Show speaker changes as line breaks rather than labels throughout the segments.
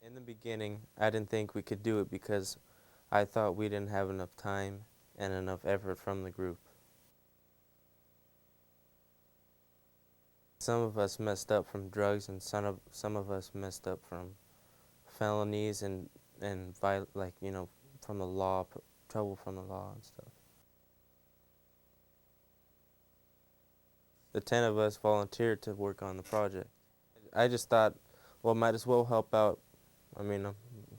In the beginning, I didn't think we could do it because I thought we didn't have enough time and enough effort from the group. Some of us messed up from drugs, and some of us messed up from felonies and like, you know, from the law, trouble from the law and stuff. The 10 of us volunteered to work on the project. I just thought, well, might as well help out. I mean, I'm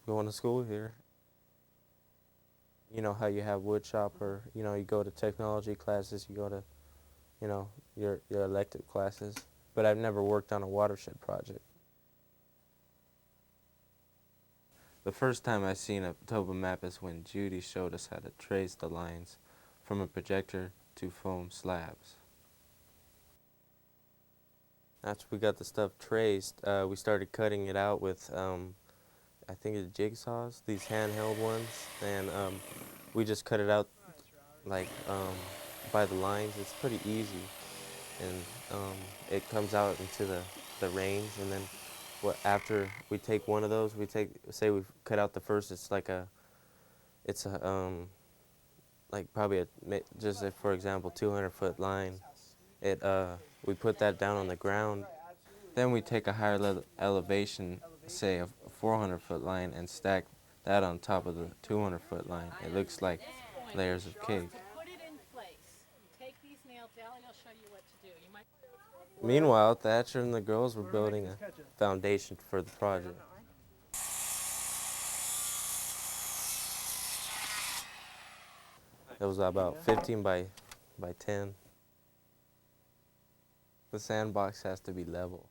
going to school here. You know how you have wood shop, or you know, you go to technology classes, you go to, you know, your elective classes. But I've never worked on a watershed project. The first time I seen a topo map is when Judy showed us how to trace the lines from a projector to foam slabs. After we got the stuff traced, we started cutting it out with, I think it's jigsaws, these handheld ones, and we just cut it out like by the lines. It's pretty easy, and it comes out into the range, and then after we take one of those, say we've cut out the first, it's a like probably just if, for example, 200-foot line. We put that down on the ground. Then we take a higher elevation, say a 400-foot line, and stack that on top of the 200-foot line. It looks like layers of cake.
Put it in place. Take these nails out and I'll show you what to do.
Meanwhile, Thatcher and the girls were building a foundation for the project. It was about 15 by 10. The sandbox has to be level.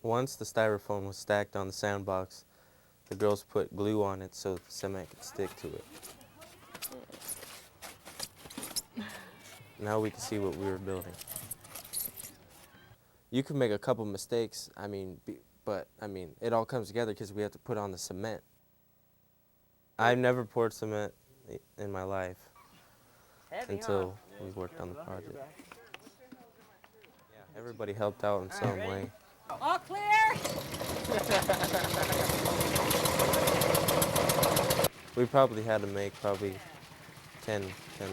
Once the styrofoam was stacked on the sandbox, the girls put glue on it so the cement could stick to it. Now we can see what we were building. You can make a couple mistakes, but it all comes together because we have to put on the cement. I've never poured cement in my life until we worked on the project. Yeah, everybody helped out in some way.
All clear?
We probably had to make 10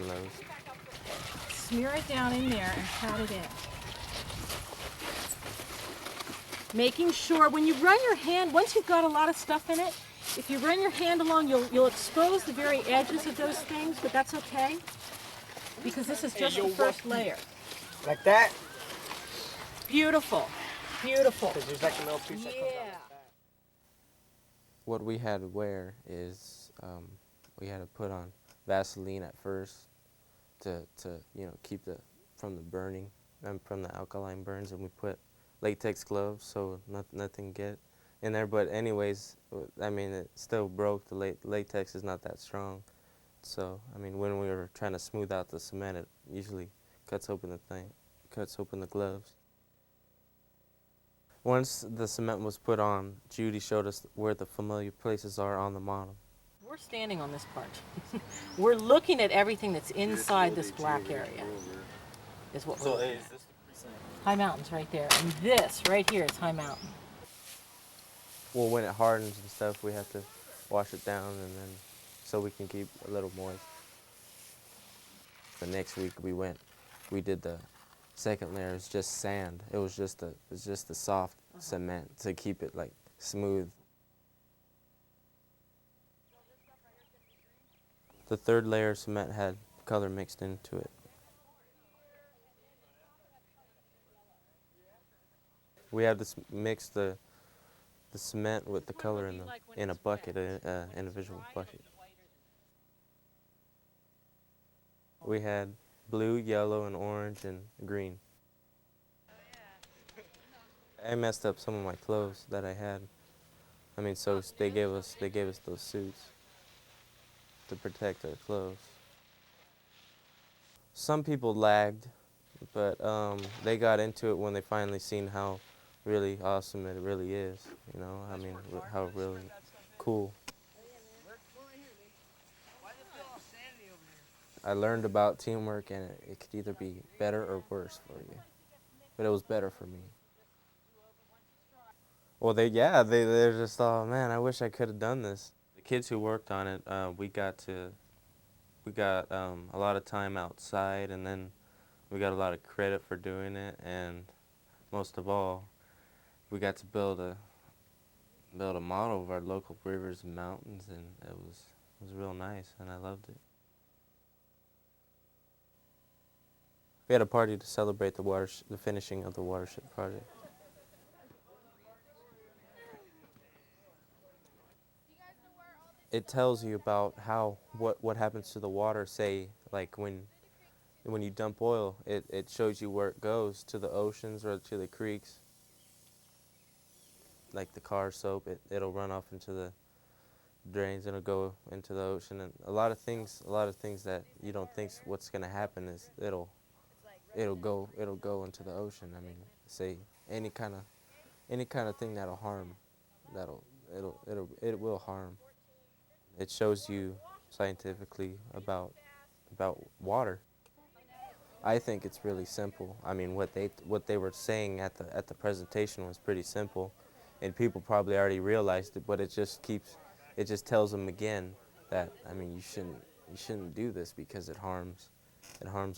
loads.
Smear it down in there and pat it in. Making sure when you run your hand, once you've got a lot of stuff in it, if you run your hand along, you'll expose the very edges of those things, but that's okay because this is just the first layer.
Like that?
Beautiful, beautiful.
Because there's like a little piece that comes out.
What we had to wear is we had to put on Vaseline at first to keep from the burning and from the alkaline burns, and we put latex gloves so nothing get in there. But anyways, it still broke. The latex is not that strong, so when we were trying to smooth out the cement, it usually cuts open the gloves. Once the cement was put on, Judy showed us where the familiar places are on the model.
We're standing on this part. We're looking at everything that's inside this black area. Is what we're looking at. High Mountain's right there, and this right here is High Mountain.
Well, when it hardens and stuff, we have to wash it down, and then so we can keep a little moist. The next week we did the second layer. It's just sand. It's just the soft cement to keep it like smooth. The third layer of cement had color mixed into it. We had to mix the cement with the color in a bucket, an individual bucket. We had blue, yellow, and orange, and green. I messed up some of my clothes that I had. So they gave us those suits to protect our clothes. Some people lagged, but they got into it when they finally seen how really awesome it really is. How really cool. I learned about teamwork, and it could either be better or worse for you. but it was better for me. Well, they're just, oh man, I wish I could have done this. The kids who worked on it, we got a lot of time outside, and then we got a lot of credit for doing it, and most of all, we got to build a model of our local rivers and mountains, and it was real nice, and I loved it. We had a party to celebrate the finishing of the Watershed project. It tells you about what happens to the water. Say, like when you dump oil, it shows you where it goes, to the oceans or to the creeks. Like the car soap, it'll run off into the drains and it'll go into the ocean. And a lot of things that you don't think what's gonna happen is it'll go into the ocean. I mean, say any kind of thing that'll harm, it will harm. It shows you scientifically about water. I think it's really simple. I mean, what they were saying at the presentation was pretty simple, and people probably already realized it. But it just tells them again that, I mean, you shouldn't do this because it harms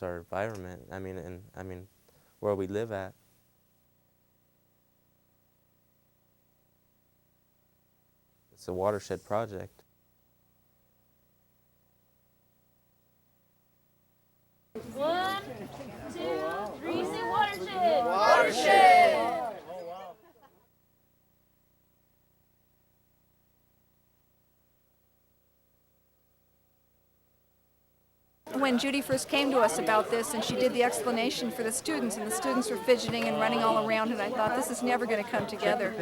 our environment. I mean, where we live at. It's a watershed project.
One, two, three, say watershed! Watershed!
When Judy first came to us about this and she did the explanation for the students, and the students were fidgeting and running all around, and I thought, this is never going to come together.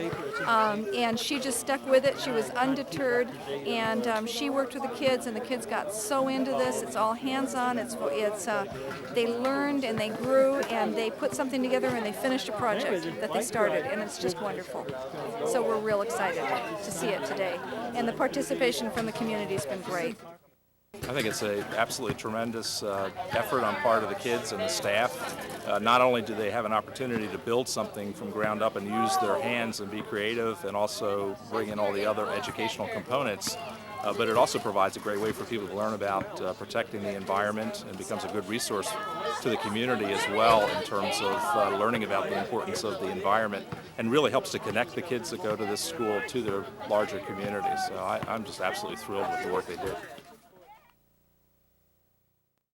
And she just stuck with it. She was undeterred, and she worked with the kids, and the kids got so into this. It's all hands-on. They learned and they grew, and they put something together, and they finished a project that they started, and it's just wonderful. So we're real excited to see it today. And the participation from the community has been great.
I think it's an absolutely tremendous effort on part of the kids and the staff. Not only do they have an opportunity to build something from ground up and use their hands and be creative and also bring in all the other educational components, but it also provides a great way for people to learn about protecting the environment, and becomes a good resource to the community as well in terms of learning about the importance of the environment, and really helps to connect the kids that go to this school to their larger community. So I'm just absolutely thrilled with the work they did.